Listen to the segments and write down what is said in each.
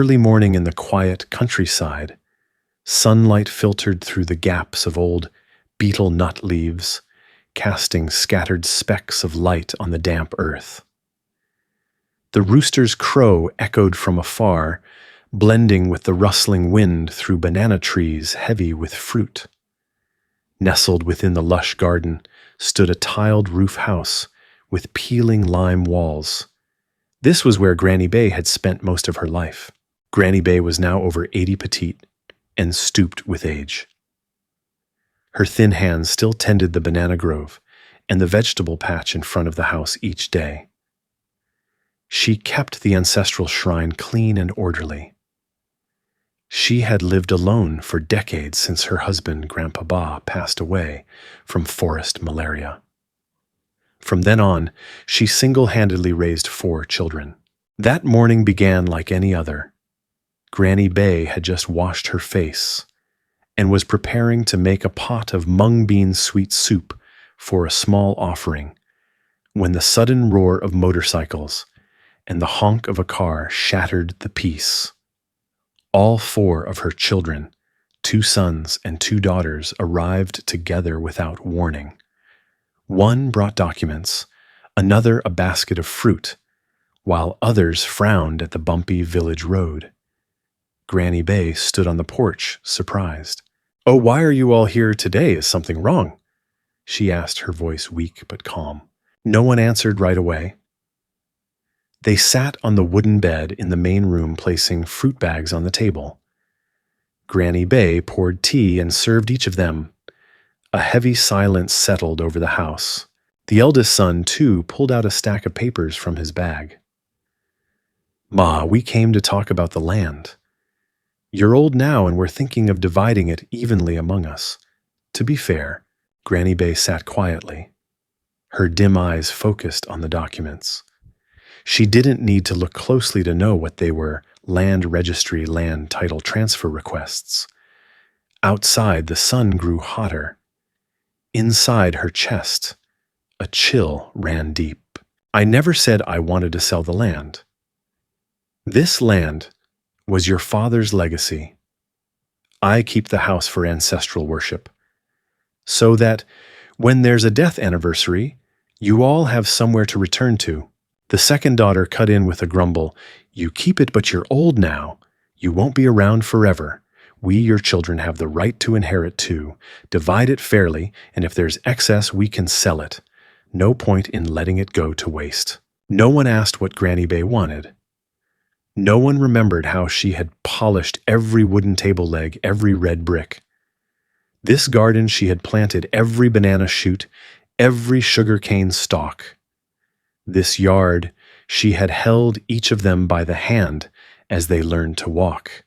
early morning in the quiet countryside, sunlight filtered through the gaps of old beetle nut leaves, casting scattered specks of light on the damp earth. The rooster's crow echoed from afar, blending with the rustling wind through banana trees heavy with fruit. Nestled within the lush garden stood a tiled roof house with peeling lime walls. This was where Granny Bay had spent most of her life. Granny Bay was now over 80 petite and stooped with age. Her thin hands still tended the banana grove and the vegetable patch in front of the house each day. She kept the ancestral shrine clean and orderly. She had lived alone for decades since her husband, Grandpa Ba, passed away from forest malaria. From then on, she single-handedly raised 4 children. That morning began like any other. Granny Bay had just washed her face and was preparing to make a pot of mung bean sweet soup for a small offering when the sudden roar of motorcycles and the honk of a car shattered the peace. All 4 of her children, 2 sons and 2 daughters, arrived together without warning. One brought documents, another a basket of fruit, while others frowned at the bumpy village road. Granny Bay stood on the porch, surprised. "Oh, why are you all here today? Is something wrong?" she asked, her voice weak but calm. No one answered right away. They sat on the wooden bed in the main room, placing fruit bags on the table. Granny Bay poured tea and served each of them. A heavy silence settled over the house. The eldest son, too, pulled out a stack of papers from his bag. "Ma, we came to talk about the land. You're old now, and we're thinking of dividing it evenly among us." To be fair, Granny Bay sat quietly, her dim eyes focused on the documents. She didn't need to look closely to know what they were: land registry, land title transfer requests. Outside, the sun grew hotter. Inside her chest, a chill ran deep. "I never said I wanted to sell the land. This land was your father's legacy. I keep the house for ancestral worship, so that when there's a death anniversary, you all have somewhere to return to." The second daughter cut in with a grumble. "You keep it, but you're old now. You won't be around forever. We, your children, have the right to inherit too. Divide it fairly, and if there's excess, we can sell it. No point in letting it go to waste." No one asked what Granny Bay wanted. No one remembered how she had polished every wooden table leg, every red brick. This garden she had planted every banana shoot, every sugarcane stalk. This yard she had held each of them by the hand as they learned to walk.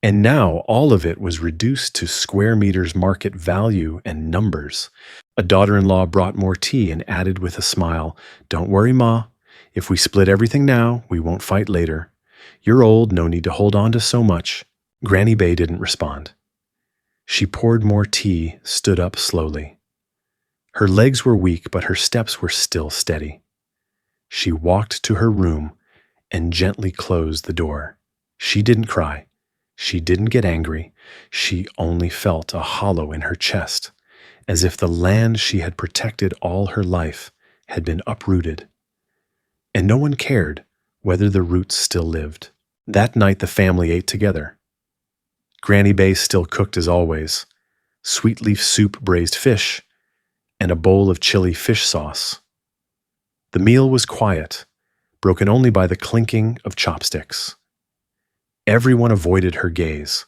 And now all of it was reduced to square meters, market value, and numbers. A daughter-in-law brought more tea and added with a smile, "Don't worry, Ma. If we split everything now, we won't fight later. You're old, no need to hold on to so much." Granny Bay didn't respond. She poured more tea, stood up slowly. Her legs were weak, but her steps were still steady. She walked to her room and gently closed the door. She didn't cry. She didn't get angry. She only felt a hollow in her chest, as if the land she had protected all her life had been uprooted. And no one cared whether the roots still lived. That night the family ate together. Granny Bay still cooked as always: sweet leaf soup, braised fish, and a bowl of chili fish sauce. The meal was quiet, broken only by the clinking of chopsticks. Everyone avoided her gaze.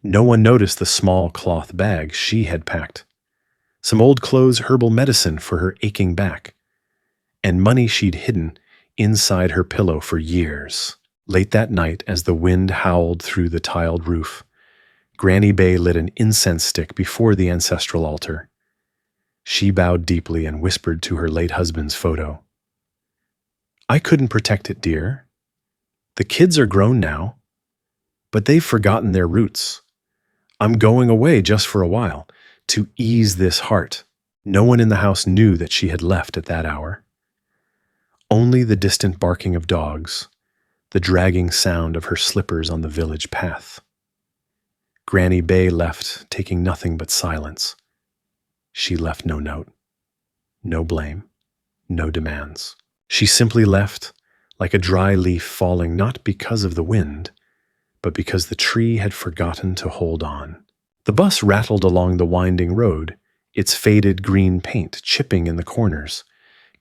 No one noticed the small cloth bag she had packed, some old clothes, herbal medicine for her aching back, and money she'd hidden inside her pillow for years. Late that night, as the wind howled through the tiled roof, Granny Bay lit an incense stick before the ancestral altar. She bowed deeply and whispered to her late husband's photo, "I couldn't protect it, dear. The kids are grown now, but they've forgotten their roots. I'm going away just for a while, to ease this heart." No one in the house knew that she had left at that hour. Only the distant barking of dogs, the dragging sound of her slippers on the village path. Granny Bay left, taking nothing but silence. She left no note, no blame, no demands. She simply left, like a dry leaf falling not because of the wind, but because the tree had forgotten to hold on. The bus rattled along the winding road, its faded green paint chipping in the corners,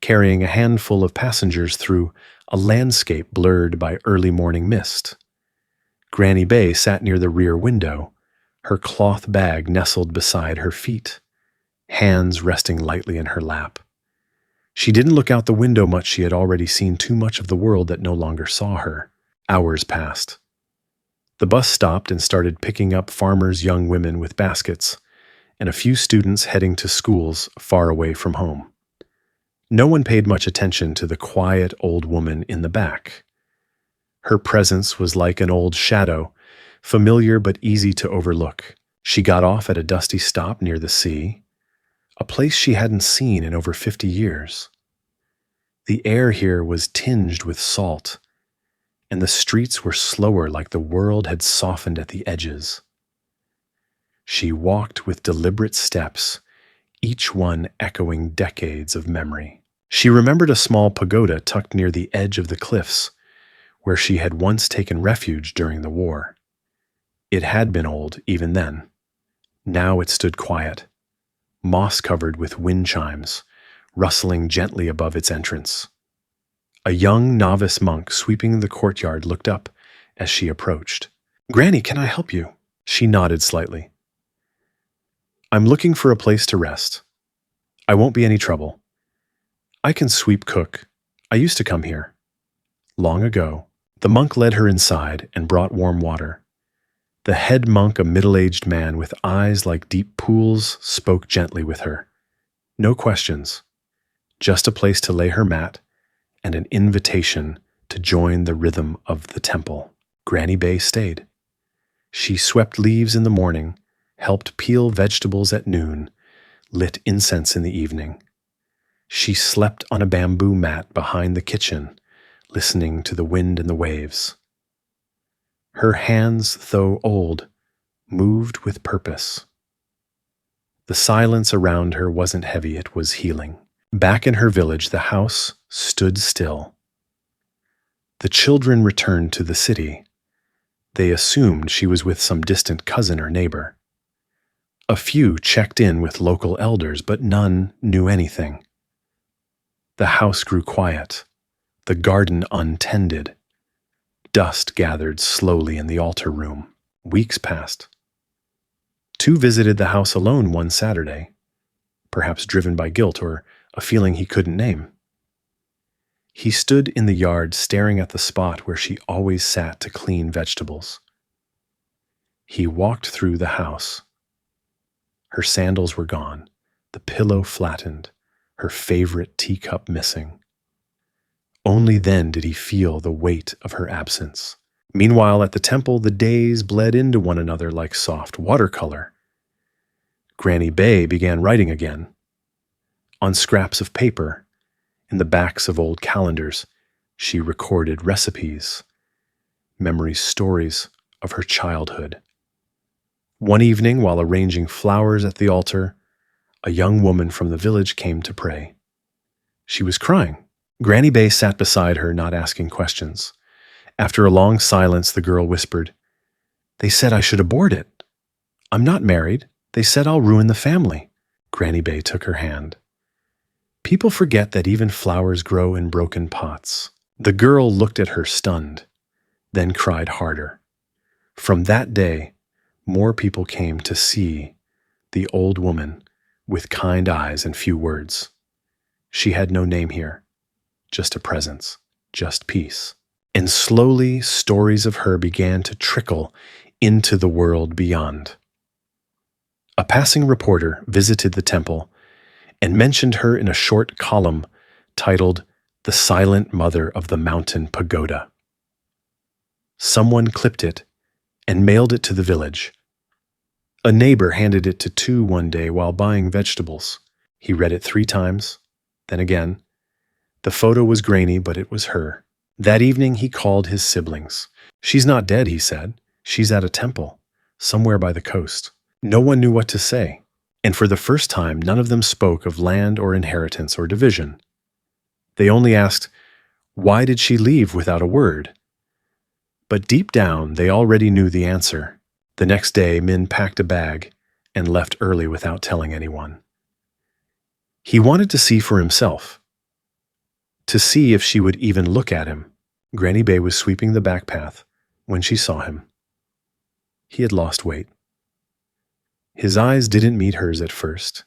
carrying a handful of passengers through a landscape blurred by early morning mist. Granny Bay sat near the rear window, her cloth bag nestled beside her feet, hands resting lightly in her lap. She didn't look out the window much. She had already seen too much of the world that no longer saw her. Hours passed. The bus stopped and started picking up farmers' young women with baskets, and a few students heading to schools far away from home. No one paid much attention to the quiet old woman in the back. Her presence was like an old shadow, familiar but easy to overlook. She got off at a dusty stop near the sea, a place she hadn't seen in over 50 years. The air here was tinged with salt, and the streets were slower, like the world had softened at the edges. She walked with deliberate steps, each one echoing decades of memory. She remembered a small pagoda tucked near the edge of the cliffs, where she had once taken refuge during the war. It had been old even then. Now it stood quiet, moss-covered with wind chimes, rustling gently above its entrance. A young novice monk sweeping the courtyard looked up as she approached. "Granny, can I help you?" She nodded slightly. "I'm looking for a place to rest. I won't be any trouble. I can sweep cook. I used to come here. Long ago." The monk led her inside and brought warm water. The head monk, a middle-aged man with eyes like deep pools, spoke gently with her. No questions, just a place to lay her mat and an invitation to join the rhythm of the temple. Granny Bay stayed. She swept leaves in the morning, helped peel vegetables at noon, lit incense in the evening. She slept on a bamboo mat behind the kitchen, listening to the wind and the waves. Her hands, though old, moved with purpose. The silence around her wasn't heavy, it was healing. Back in her village, the house stood still. The children returned to the city. They assumed she was with some distant cousin or neighbor. A few checked in with local elders, but none knew anything. The house grew quiet, the garden untended. Dust gathered slowly in the altar room. Weeks passed. 2 visited the house alone one Saturday, perhaps driven by guilt or a feeling he couldn't name. He stood in the yard staring at the spot where she always sat to clean vegetables. He walked through the house. Her sandals were gone, the pillow flattened, her favorite teacup missing. Only then did he feel the weight of her absence. Meanwhile, at the temple, the days bled into one another like soft watercolor. Granny Bay began writing again. On scraps of paper, in the backs of old calendars, she recorded recipes, memories, stories of her childhood. One evening, while arranging flowers at the altar, a young woman from the village came to pray. She was crying. Granny Bay sat beside her, not asking questions. After a long silence, the girl whispered, "They said I should abort it. I'm not married. They said I'll ruin the family." Granny Bay took her hand. "People forget that even flowers grow in broken pots." The girl looked at her stunned, then cried harder. From that day, more people came to see the old woman with kind eyes and few words. She had no name here, just a presence, just peace. And slowly, stories of her began to trickle into the world beyond. A passing reporter visited the temple and mentioned her in a short column titled "The Silent Mother of the Mountain Pagoda." Someone clipped it and mailed it to the village. A neighbor handed it to Tu one day while buying vegetables. He read it 3 times, then again. The photo was grainy, but it was her. That evening he called his siblings. "She's not dead," he said. "She's at a temple, somewhere by the coast." No one knew what to say, and for the first time none of them spoke of land or inheritance or division. They only asked, "Why did she leave without a word?" But deep down they already knew the answer. The next day Min packed a bag and left early without telling anyone. He wanted to see for himself, to see if she would even look at him. Granny Bay was sweeping the back path when she saw him. He had lost weight. His eyes didn't meet hers at first.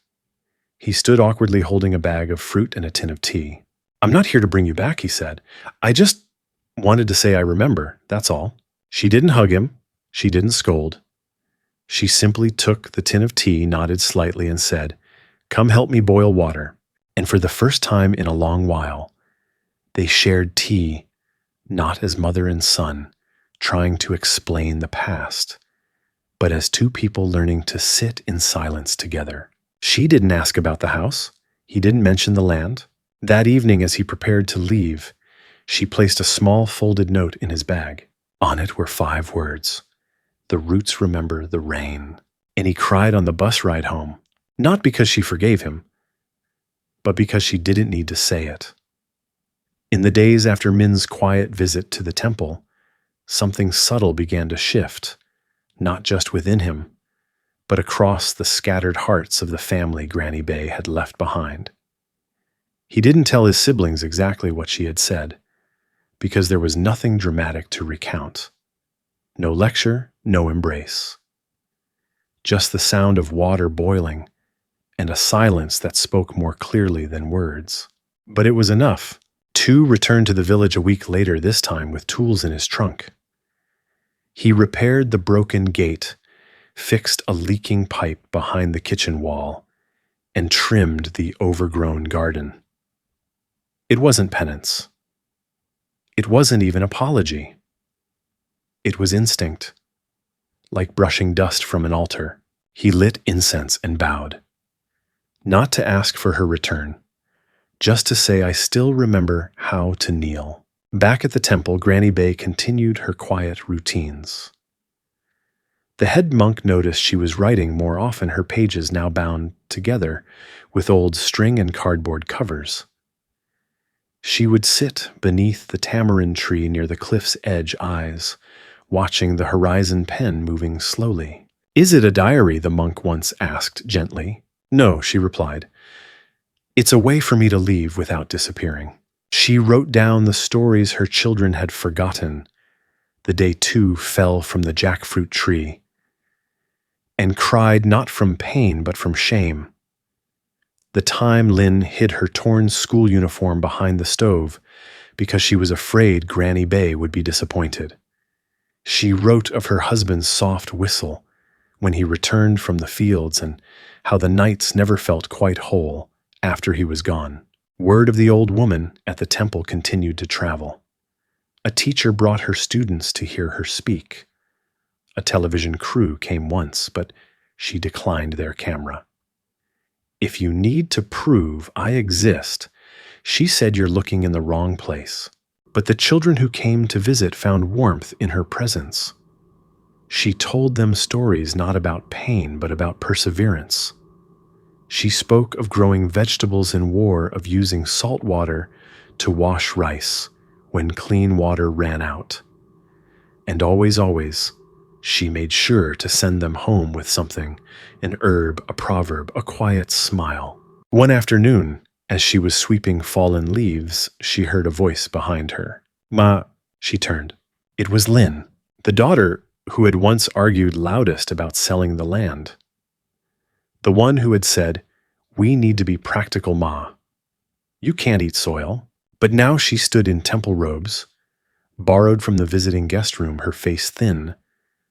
He stood awkwardly holding a bag of fruit and a tin of tea. "I'm not here to bring you back," he said. "I just wanted to say I remember, that's all." She didn't hug him. She didn't scold. She simply took the tin of tea, nodded slightly, and said, "Come help me boil water." And for the first time in a long while, they shared tea, not as mother and son, trying to explain the past, but as two people learning to sit in silence together. She didn't ask about the house. He didn't mention the land. That evening, as he prepared to leave, she placed a small folded note in his bag. On it were 5 words: "The roots remember the rain." And he cried on the bus ride home, not because she forgave him, but because she didn't need to say it. In the days after Min's quiet visit to the temple, something subtle began to shift, not just within him, but across the scattered hearts of the family Granny Bay had left behind. He didn't tell his siblings exactly what she had said, because there was nothing dramatic to recount. No lecture, no embrace. Just the sound of water boiling and a silence that spoke more clearly than words. But it was enough. Tu returned to the village a week later, this time with tools in his trunk. He repaired the broken gate, fixed a leaking pipe behind the kitchen wall, and trimmed the overgrown garden. It wasn't penance. It wasn't even apology. It was instinct. Like brushing dust from an altar, he lit incense and bowed. Not to ask for her return, just to say, "I still remember how to kneel." Back at the temple, Granny Bay continued her quiet routines. The head monk noticed she was writing more often, her pages now bound together with old string and cardboard covers. She would sit beneath the tamarind tree near the cliff's edge, eyes watching the horizon pen moving slowly. "Is it a diary?" the monk once asked gently. "No," she replied. "It's a way for me to leave without disappearing." She wrote down the stories her children had forgotten, the day Tu fell from the jackfruit tree, and cried not from pain but from shame. The time Lynn hid her torn school uniform behind the stove because she was afraid Granny Bay would be disappointed. She wrote of her husband's soft whistle when he returned from the fields and how the nights never felt quite whole after he was gone. Word of the old woman at the temple continued to travel. A teacher brought her students to hear her speak. A television crew came once, but she declined their camera. "If you need to prove I exist," she said, "you're looking in the wrong place." But the children who came to visit found warmth in her presence. She told them stories not about pain, but about perseverance. She spoke of growing vegetables in war, of using salt water to wash rice when clean water ran out. And always, always, she made sure to send them home with something, an herb, a proverb, a quiet smile. One afternoon, as she was sweeping fallen leaves, she heard a voice behind her. "Ma," she turned. It was Lynn, the daughter who had once argued loudest about selling the land. The one who had said, "We need to be practical, Ma. You can't eat soil." But now she stood in temple robes, borrowed from the visiting guest room, her face thin,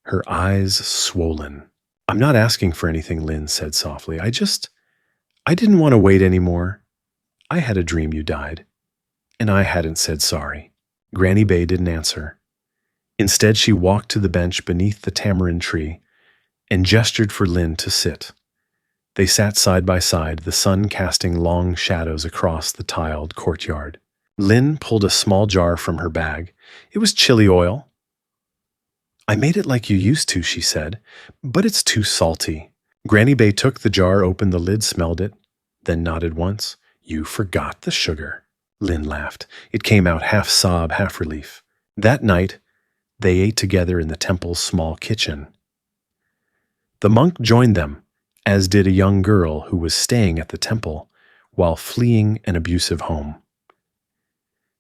her eyes swollen. "I'm not asking for anything," Lynn said softly. I didn't want to wait anymore. I had a dream you died, and I hadn't said sorry." Granny Bay didn't answer. Instead, she walked to the bench beneath the tamarind tree and gestured for Lynn to sit. They sat side by side, the sun casting long shadows across the tiled courtyard. Lynn pulled a small jar from her bag. It was chili oil. I made it like you used to, she said, but it's too salty. Granny Bay took the jar, opened the lid, smelled it, then nodded once. You forgot the sugar. Lynn laughed. It came out half sob, half relief. That night, they ate together in the temple's small kitchen. The monk joined them, as did a young girl who was staying at the temple while fleeing an abusive home.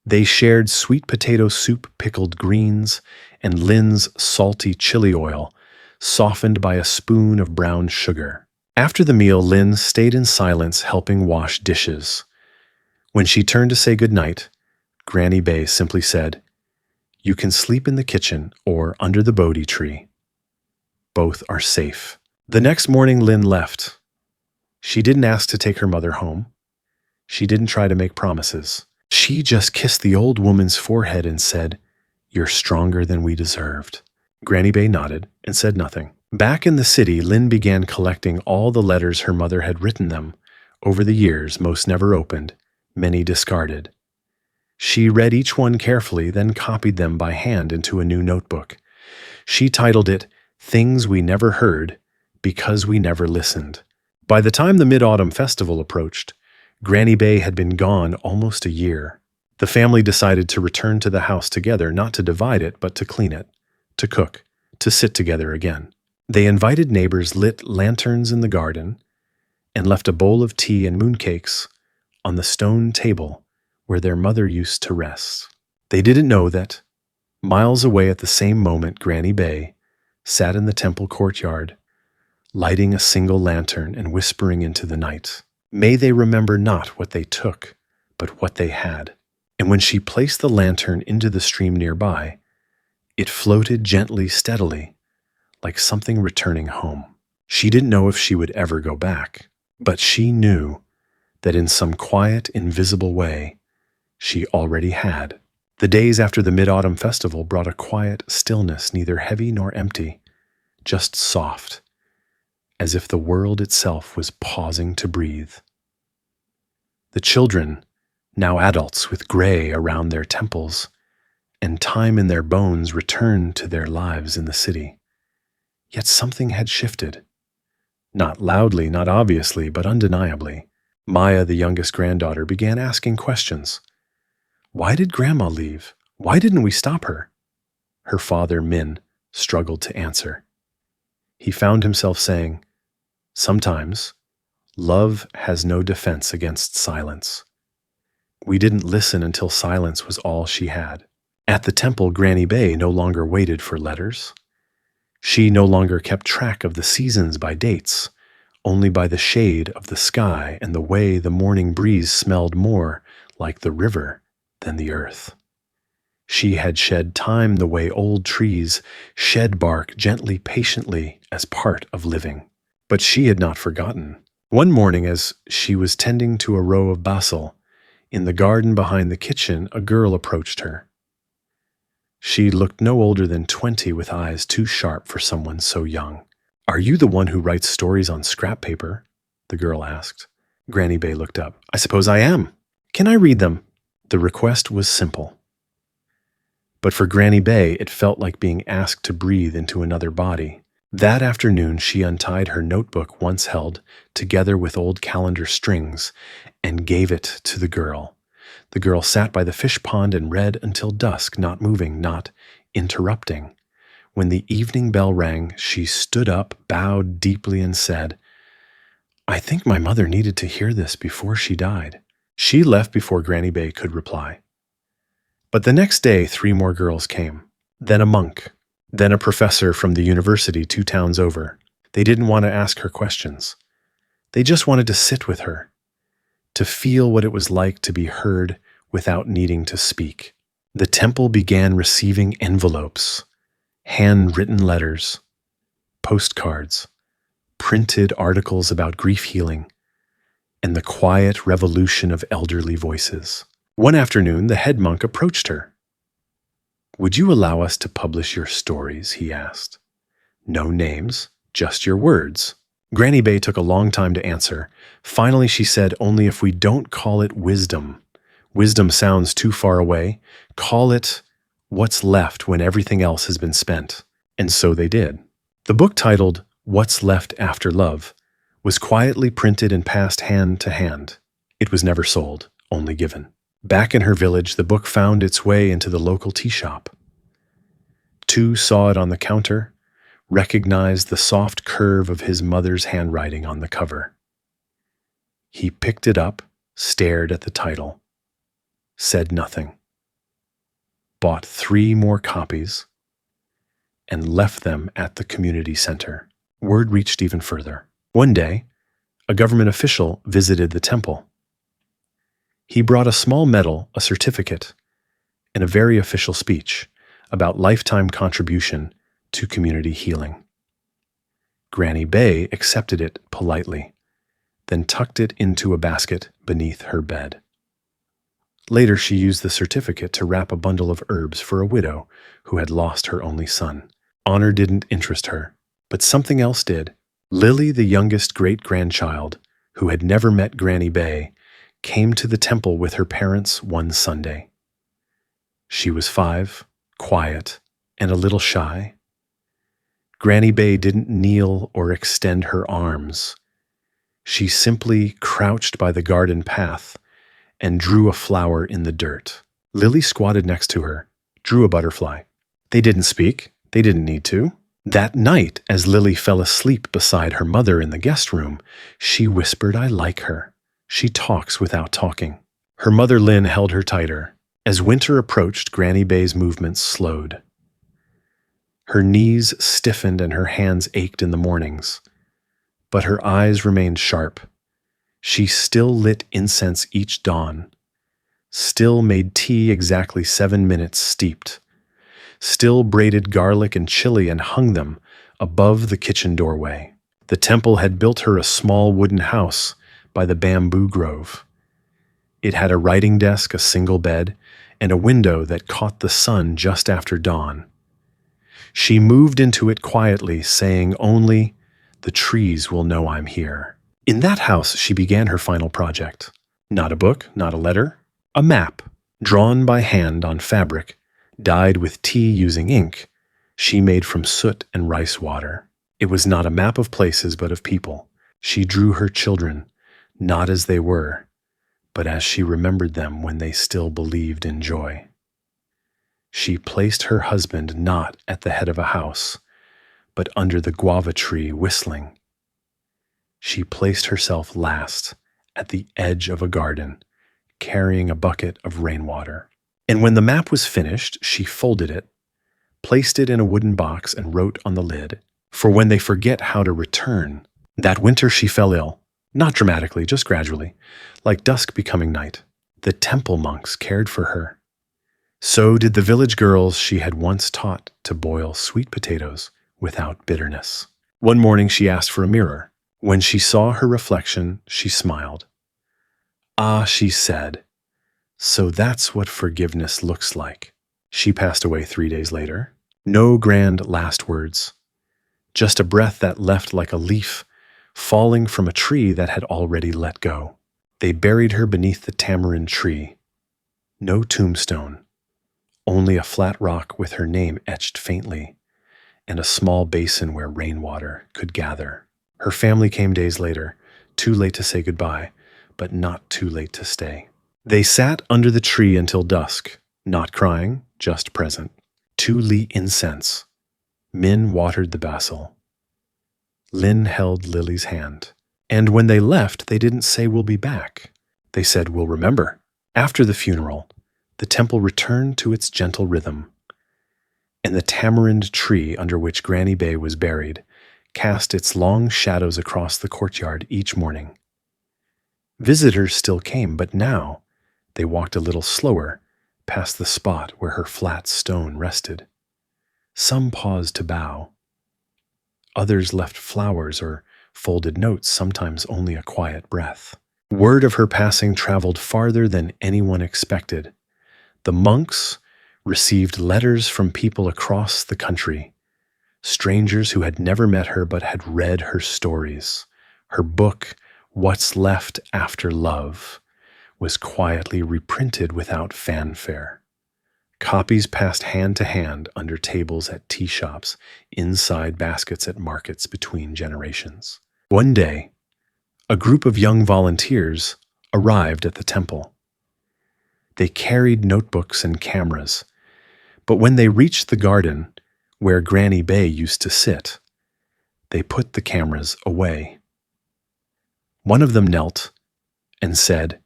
They shared sweet potato soup, pickled greens, and Lynn's salty chili oil, softened by a spoon of brown sugar. After the meal, Lynn stayed in silence, helping wash dishes. When she turned to say goodnight, Granny Bay simply said, "You can sleep in the kitchen or under the Bodhi tree. Both are safe." The next morning, Lynn left. She didn't ask to take her mother home. She didn't try to make promises. She just kissed the old woman's forehead and said, "You're stronger than we deserved." Granny Bay nodded and said nothing. Back in the city, Lynn began collecting all the letters her mother had written them. Over the years, most never opened, many discarded. She read each one carefully, then copied them by hand into a new notebook. She titled it, "Things We Never Heard Because We Never Listened." By the time the Mid-Autumn Festival approached, Granny Bay had been gone almost a year. The family decided to return to the house together, not to divide it, but to clean it, to cook, to sit together again. They invited neighbors, lit lanterns in the garden, and left a bowl of tea and mooncakes on the stone table where their mother used to rest. They didn't know that, miles away at the same moment, Granny Bay sat in the temple courtyard, lighting a single lantern and whispering into the night, "May they remember not what they took, but what they had." And when she placed the lantern into the stream nearby, it floated gently, steadily, like something returning home. She didn't know if she would ever go back, but she knew that in some quiet, invisible way, she already had. The days after the Mid-Autumn Festival brought a quiet stillness, neither heavy nor empty, just soft, as if the world itself was pausing to breathe. The children, now adults with gray around their temples and time in their bones, returned to their lives in the city. Yet something had shifted. Not loudly, not obviously, but undeniably. Maya, the youngest granddaughter, began asking questions. Why did Grandma leave? Why didn't we stop her? Her father, Min, struggled to answer. He found himself saying, "Sometimes, love has no defense against silence." We didn't listen until silence was all she had. At the temple, Granny Bay no longer waited for letters. She no longer kept track of the seasons by dates, only by the shade of the sky and the way the morning breeze smelled more like the river than the earth. She had shed time the way old trees shed bark gently, patiently, as part of living. But she had not forgotten. One morning, as she was tending to a row of basil in the garden behind the kitchen, a girl approached her. She looked no older than 20, with eyes too sharp for someone so young. "Are you the one who writes stories on scrap paper?" the girl asked. Granny Bay looked up. "I suppose I am. Can I read them?" The request was simple. But for Granny Bay, it felt like being asked to breathe into another body. That afternoon, she untied her notebook once held, together with old calendar strings, and gave it to the girl. The girl sat by the fish pond and read until dusk, not moving, not interrupting. When the evening bell rang, she stood up, bowed deeply, and said, "I think my mother needed to hear this before she died." She left before Granny Bay could reply. But the next day, 3 more girls came. Then a monk. Then a professor from the university 2 towns over. They didn't want to ask her questions. They just wanted to sit with her, to feel what it was like to be heard without needing to speak. The temple began receiving envelopes, handwritten letters, postcards, printed articles about grief healing, and the quiet revolution of elderly voices. One afternoon, the head monk approached her. "Would you allow us to publish your stories?" he asked. "No names, just your words." Granny Bay took a long time to answer. Finally, she said, "Only if we don't call it wisdom. Wisdom sounds too far away. Call it What's Left When Everything Else Has Been Spent. And so they did. The book titled What's Left After Love was quietly printed and passed hand to hand. It was never sold, only given. Back in her village, the book found its way into the local tea shop. Tu saw it on the counter, recognized the soft curve of his mother's handwriting on the cover. He picked it up, stared at the title, said nothing, bought 3 more copies, and left them at the community center. Word reached even further. One day, a government official visited the temple. He brought a small medal, a certificate, and a very official speech about lifetime contribution to community healing. Granny Bay accepted it politely, then tucked it into a basket beneath her bed. Later, she used the certificate to wrap a bundle of herbs for a widow who had lost her only son. Honor didn't interest her, but something else did. Lily, the youngest great-grandchild, who had never met Granny Bay, came to the temple with her parents one Sunday. She was 5, quiet, and a little shy. Granny Bay didn't kneel or extend her arms. She simply crouched by the garden path and drew a flower in the dirt. Lily squatted next to her, drew a butterfly. They didn't speak. They didn't need to. That night, as Lily fell asleep beside her mother in the guest room, she whispered, "I like her. She talks without talking." Her mother Lynn held her tighter. As winter approached, Granny Bay's movements slowed. Her knees stiffened and her hands ached in the mornings, but her eyes remained sharp. She still lit incense each dawn, still made tea exactly 7 minutes steeped, still braided garlic and chili and hung them above the kitchen doorway. The temple had built her a small wooden house by the bamboo grove. It had a writing desk, a single bed, and a window that caught the sun just after dawn. She moved into it quietly, saying only, "The trees will know I'm here." In that house, she began her final project. Not a book, not a letter, a map, drawn by hand on fabric, dyed with tea using ink, she made from soot and rice water. It was not a map of places, but of people. She drew her children, not as they were, but as she remembered them when they still believed in joy. She placed her husband not at the head of a house, but under the guava tree whistling. She placed herself last, at the edge of a garden, carrying a bucket of rainwater. And when the map was finished, she folded it, placed it in a wooden box, and wrote on the lid, "For when they forget how to return." That winter she fell ill, not dramatically, just gradually, like dusk becoming night. The temple monks cared for her. So did the village girls she had once taught to boil sweet potatoes without bitterness. One morning she asked for a mirror. When she saw her reflection, she smiled. "Ah," she said, "so that's what forgiveness looks like." She passed away 3 days later. No grand last words, just a breath that left like a leaf falling from a tree that had already let go. They buried her beneath the tamarind tree. No tombstone, only a flat rock with her name etched faintly, and a small basin where rainwater could gather. Her family came days later, too late to say goodbye, but not too late to stay. They sat under the tree until dusk, not crying, just present. Tu lit incense. Min watered the basil. Lynn held Lily's hand. And when they left, they didn't say, "We'll be back." They said, "We'll remember." After the funeral, the temple returned to its gentle rhythm, and the tamarind tree under which Granny Bay was buried cast its long shadows across the courtyard each morning. Visitors still came, but now they walked a little slower past the spot where her flat stone rested. Some paused to bow. Others left flowers or folded notes, sometimes only a quiet breath. Word of her passing traveled farther than anyone expected. The monks received letters from people across the country, strangers who had never met her but had read her stories. Her book, What's Left After Love, was quietly reprinted without fanfare. Copies passed hand to hand under tables at tea shops, inside baskets at markets between generations. One day, a group of young volunteers arrived at the temple. They carried notebooks and cameras, but when they reached the garden where Granny Bay used to sit, they put the cameras away. One of them knelt and said,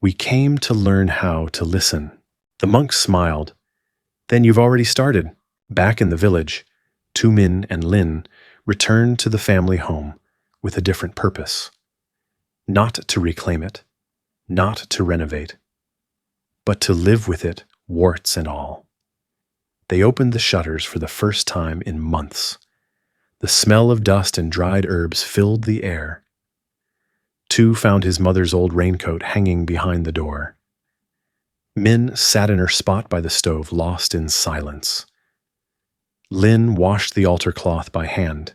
"We came to learn how to listen." The monk smiled. "Then you've already started." Back in the village, Min and Lin returned to the family home with a different purpose. Not to reclaim it, not to renovate, but to live with it, warts and all. They opened the shutters for the first time in months. The smell of dust and dried herbs filled the air. Tu found his mother's old raincoat hanging behind the door. Min sat in her spot by the stove, lost in silence. Lin washed the altar cloth by hand,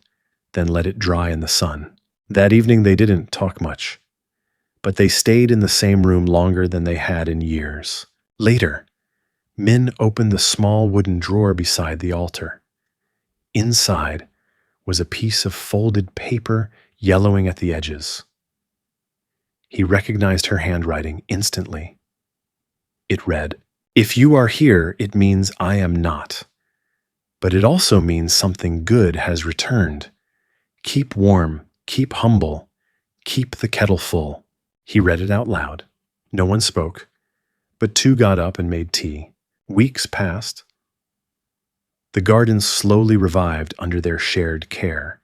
then let it dry in the sun. That evening they didn't talk much, but they stayed in the same room longer than they had in years. Later, Min opened the small wooden drawer beside the altar. Inside was a piece of folded paper yellowing at the edges. He recognized her handwriting instantly. It read, "If you are here, it means I am not. But it also means something good has returned. Keep warm, keep humble, keep the kettle full." He read it out loud. No one spoke, but Tu got up and made tea. Weeks passed. The gardens slowly revived under their shared care.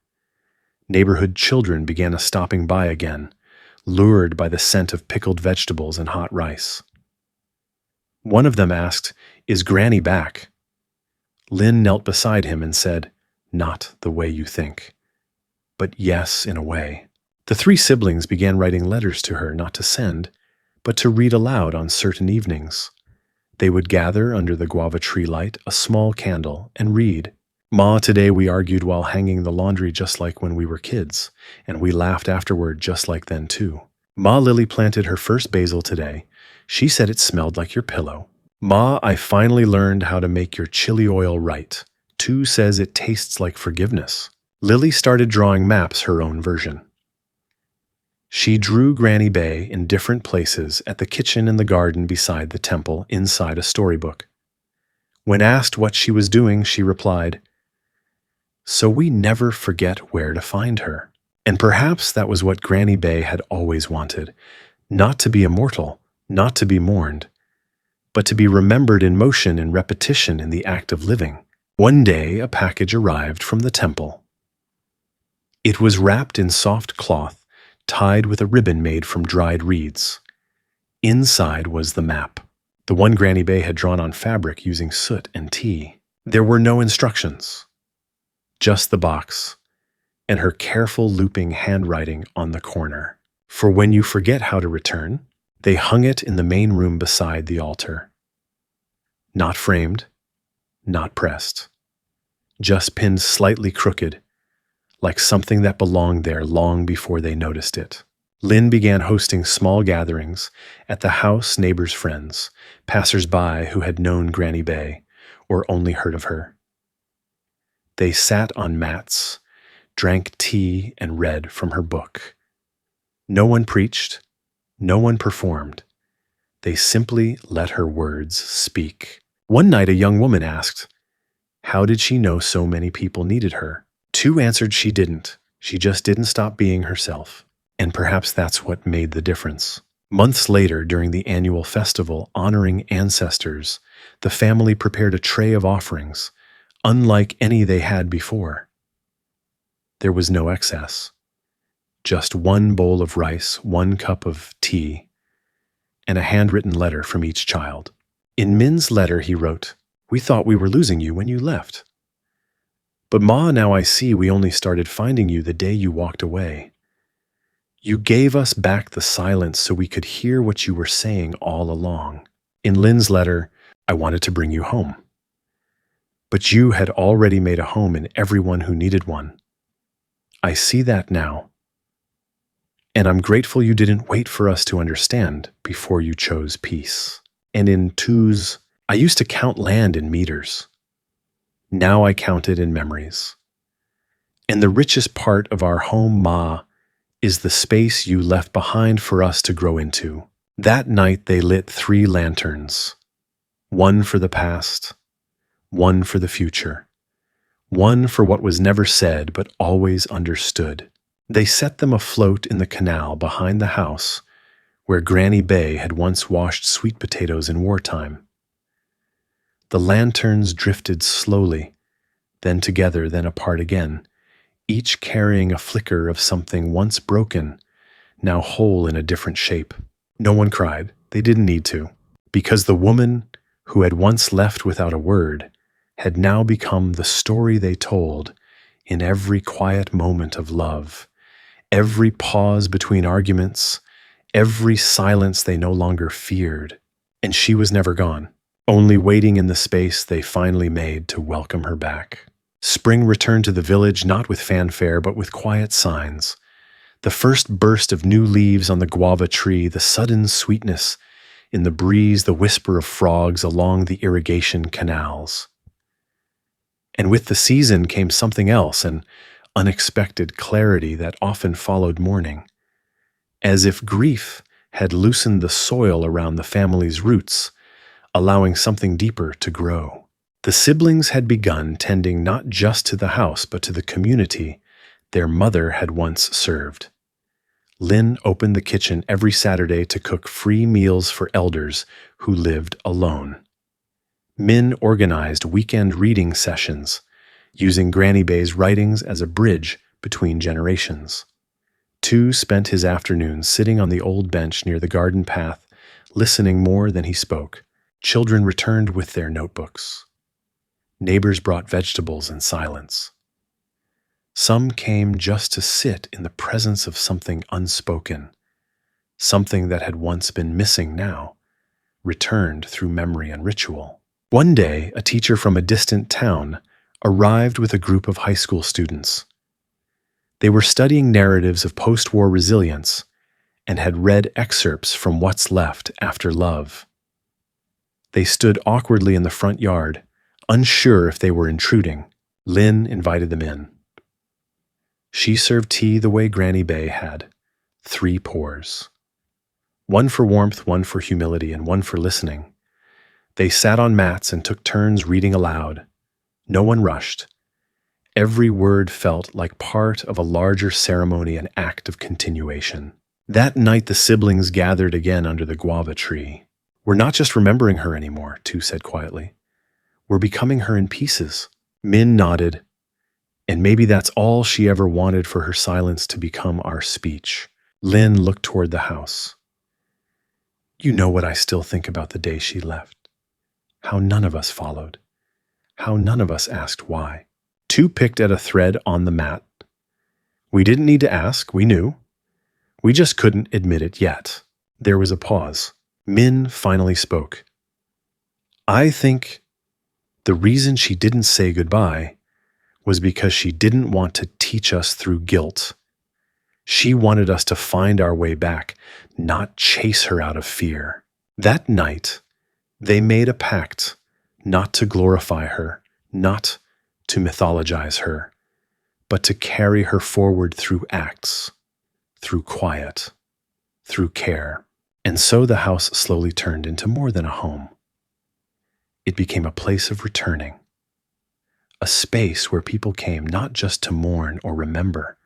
Neighborhood children began stopping by again, lured by the scent of pickled vegetables and hot rice. One of them asked, "Is Granny back?" Lin knelt beside him and said, "Not the way you think, but yes, in a way." The three siblings began writing letters to her, not to send, but to read aloud on certain evenings. They would gather under the guava tree light a small candle and read. "Ma, today we argued while hanging the laundry just like when we were kids, and we laughed afterward just like then too. Ma Lily planted her first basil today. She said it smelled like your pillow. Ma, I finally learned how to make your chili oil right. Tu says it tastes like forgiveness." Lily started drawing maps her own version. She drew Granny Bay in different places at the kitchen and the garden beside the temple inside a storybook. When asked what she was doing, she replied, "So we never forget where to find her." And perhaps that was what Granny Bay had always wanted, not to be immortal, not to be mourned, but to be remembered in motion and repetition in the act of living. One day a package arrived from the temple. It was wrapped in soft cloth, tied with a ribbon made from dried reeds. Inside was the map, the one Granny Bay had drawn on fabric using soot and tea. There were no instructions, just the box, and her careful looping handwriting on the corner. "For when you forget how to return." They hung it in the main room beside the altar. Not framed, not pressed, just pinned slightly crooked, like something that belonged there long before they noticed it. Lin began hosting small gatherings at the house, neighbors, friends, passers-by who had known Granny Bay or only heard of her. They sat on mats, drank tea, and read from her book. No one preached, no one performed. They simply let her words speak. One night a young woman asked, how did she know so many people needed her? Tu answered she didn't. She just didn't stop being herself. And perhaps that's what made the difference. Months later, during the annual festival honoring ancestors, the family prepared a tray of offerings, unlike any they had before. There was no excess. Just one bowl of rice, one cup of tea, and a handwritten letter from each child. In Min's letter he wrote, "We thought we were losing you when you left. But Ma, now I see we only started finding you the day you walked away. You gave us back the silence so we could hear what you were saying all along." In Lin's letter, "I wanted to bring you home. But you had already made a home in everyone who needed one. I see that now. And I'm grateful you didn't wait for us to understand before you chose peace. And in twos, I used to count land in meters. Now I count it in memories. And the richest part of our home, Ma, is the space you left behind for us to grow into. That night they lit 3 lanterns. One for the past, one for the future, one for what was never said but always understood. They set them afloat in the canal behind the house where Granny Bay had once washed sweet potatoes in wartime. The lanterns drifted slowly, then together, then apart again, each carrying a flicker of something once broken, now whole in a different shape. No one cried. They didn't need to, because the woman who had once left without a word had now become the story they told in every quiet moment of love, every pause between arguments, every silence they no longer feared. And she was never gone, only waiting in the space they finally made to welcome her back. Spring returned to the village not with fanfare but with quiet signs. The first burst of new leaves on the guava tree, the sudden sweetness in the breeze, the whisper of frogs along the irrigation canals. And with the season came something else, an unexpected clarity that often followed mourning, as if grief had loosened the soil around the family's roots, allowing something deeper to grow. The siblings had begun tending not just to the house but to the community their mother had once served. Lynn opened the kitchen every Saturday to cook free meals for elders who lived alone. Min organized weekend reading sessions, using Granny Bay's writings as a bridge between generations. Tu spent his afternoons sitting on the old bench near the garden path, listening more than he spoke. Children returned with their notebooks. Neighbors brought vegetables in silence. Some came just to sit in the presence of something unspoken, something that had once been missing now, returned through memory and ritual. One day, a teacher from a distant town arrived with a group of high school students. They were studying narratives of post-war resilience and had read excerpts from What's Left After Love. They stood awkwardly in the front yard, unsure if they were intruding. Lynn invited them in. She served tea the way Granny Bay had, 3 pours. One for warmth, one for humility, and one for listening. They sat on mats and took turns reading aloud. No one rushed. Every word felt like part of a larger ceremony, an act of continuation. That night the siblings gathered again under the guava tree. "We're not just remembering her anymore," Tu said quietly. "We're becoming her in pieces." Min nodded, and maybe that's all she ever wanted, for her silence to become our speech. Lynn looked toward the house. "You know what I still think about the day she left. How none of us followed. How none of us asked why." Tu picked at a thread on the mat. "We didn't need to ask, we knew. We just couldn't admit it yet." There was a pause. Min finally spoke. "I think the reason she didn't say goodbye was because she didn't want to teach us through guilt. She wanted us to find our way back, not chase her out of fear." That night, they made a pact not to glorify her, not to mythologize her, but to carry her forward through acts, through quiet, through care. And so the house slowly turned into more than a home. It became a place of returning, a space where people came not just to mourn or remember,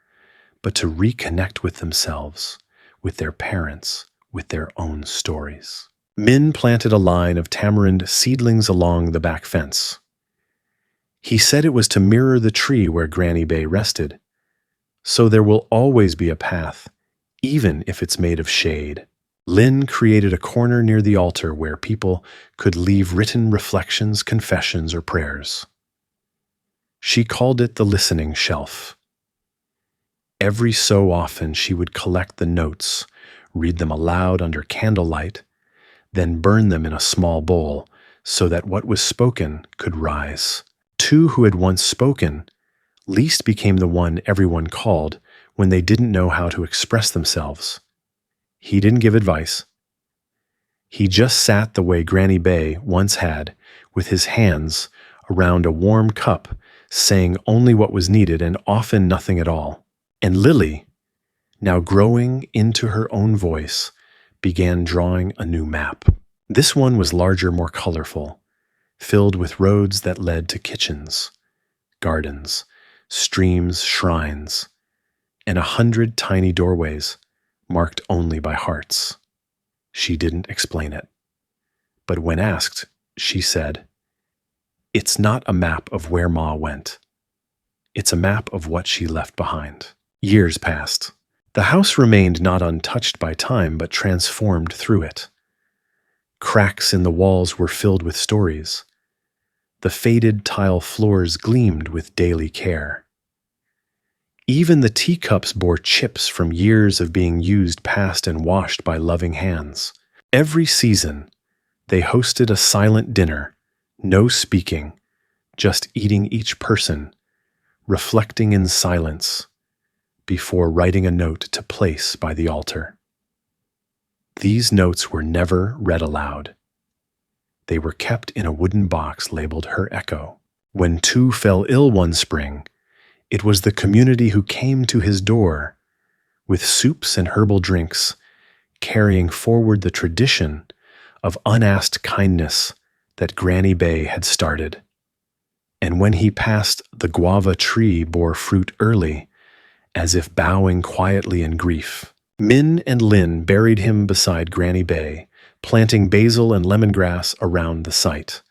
but to reconnect with themselves, with their parents, with their own stories. Min planted a line of tamarind seedlings along the back fence. He said it was to mirror the tree where Granny Bay rested, so there will always be a path, even if it's made of shade. Lynn created a corner near the altar where people could leave written reflections, confessions, or prayers. She called it the listening shelf. Every so often she would collect the notes, read them aloud under candlelight, then burn them in a small bowl so that what was spoken could rise. Tu, who had once spoken, least became the one everyone called when they didn't know how to express themselves. He didn't give advice. He just sat the way Granny Bay once had, with his hands around a warm cup, saying only what was needed and often nothing at all. And Lily, now growing into her own voice, began drawing a new map. This one was larger, more colorful, filled with roads that led to kitchens, gardens, streams, shrines, and 100 tiny doorways marked only by hearts. She didn't explain it. But when asked, she said, "It's not a map of where Ma went. It's a map of what she left behind." Years passed. The house remained not untouched by time, but transformed through it. Cracks in the walls were filled with stories. The faded tile floors gleamed with daily care. Even the teacups bore chips from years of being used, passed, and washed by loving hands. Every season, they hosted a silent dinner, no speaking, just eating each person, reflecting in silence, before writing a note to place by the altar. These notes were never read aloud. They were kept in a wooden box labeled Her Echo. When Tu fell ill one spring, it was the community who came to his door with soups and herbal drinks, carrying forward the tradition of unasked kindness that Granny Bay had started. And when he passed, the guava tree bore fruit early, as if bowing quietly in grief. Min and Lin buried him beside Granny Bay, planting basil and lemongrass around the site.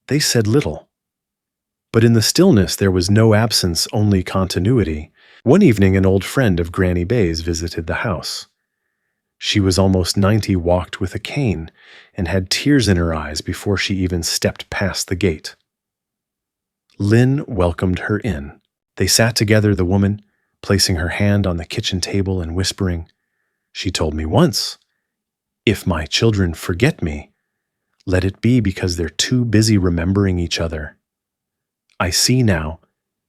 They said little, but in the stillness there was no absence, only continuity. One evening, an old friend of Granny Bay's visited the house. She was almost 90, walked with a cane, and had tears in her eyes before she even stepped past the gate. Lin welcomed her in. They sat together, the woman placing her hand on the kitchen table and whispering, "She told me once, if my children forget me, let it be because they're too busy remembering each other. I see now,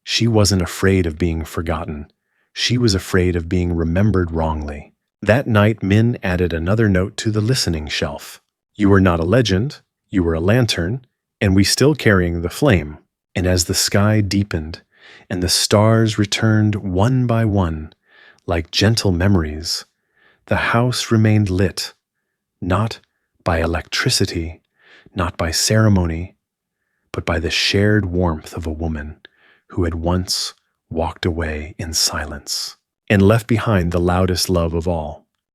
she wasn't afraid of being forgotten. She was afraid of being remembered wrongly." That night, Min added another note to the listening shelf. "You were not a legend, you were a lantern, and we still carrying the flame." And as the sky deepened, and the stars returned one by one, like gentle memories, the house remained lit, not by electricity, not by ceremony, but by the shared warmth of a woman who had once walked away in silence and left behind the loudest love of all.